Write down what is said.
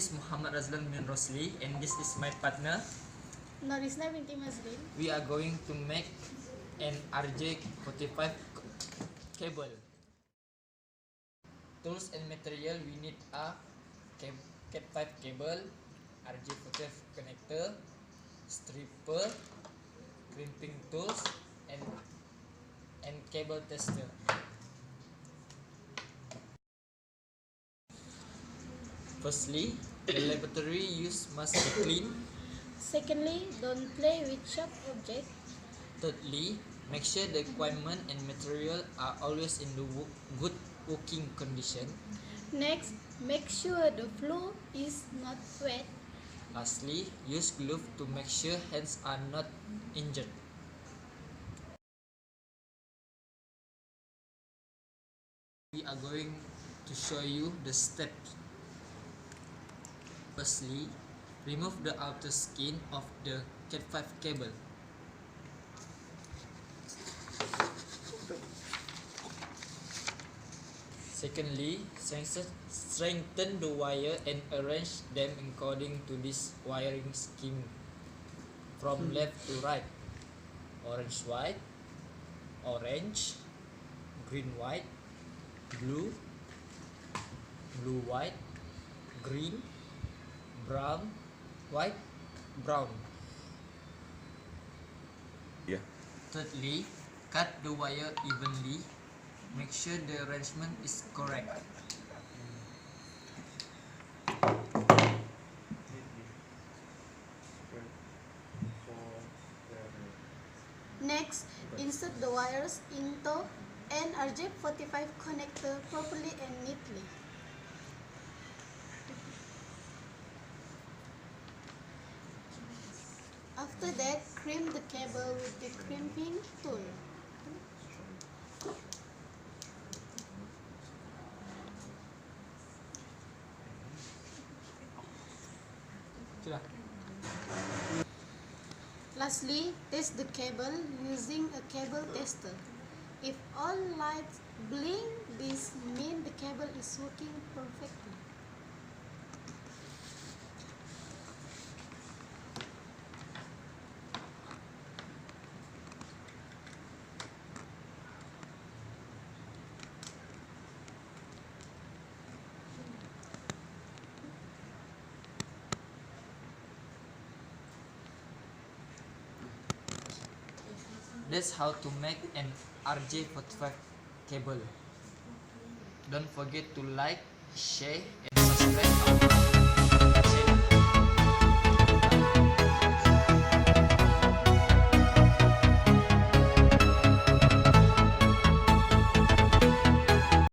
is Muhammad Razlan bin Rosli, and this is my partner. Norisna binti Mazrin. We are going to make an RJ45 cable. Tools and material we need are Cat5 cable, RJ45 connector, stripper, crimping tools, and cable tester. Firstly, the laboratory use must be clean. Secondly, don't play with sharp objects. Thirdly, make sure the equipment and material are always in the good working condition. Next, make sure the floor is not wet. Lastly, use gloves to make sure hands are not injured. We are going to show you the steps. Firstly, remove the outer skin of the Cat5 cable. Secondly, strengthen the wire and arrange them according to this wiring scheme from left to right. Orange white, orange, green white, blue, blue white, green, brown, white, brown. Yeah. Thirdly, cut the wire evenly. Make sure the arrangement is correct. Next, insert the wires into an RJ45 connector properly and neatly. After that, crimp the cable with the crimping tool. Lastly, test the cable using a cable tester. If all lights blink, this means the cable is working perfectly. That's how to make an RJ45 cable. Don't forget to like, share, and subscribe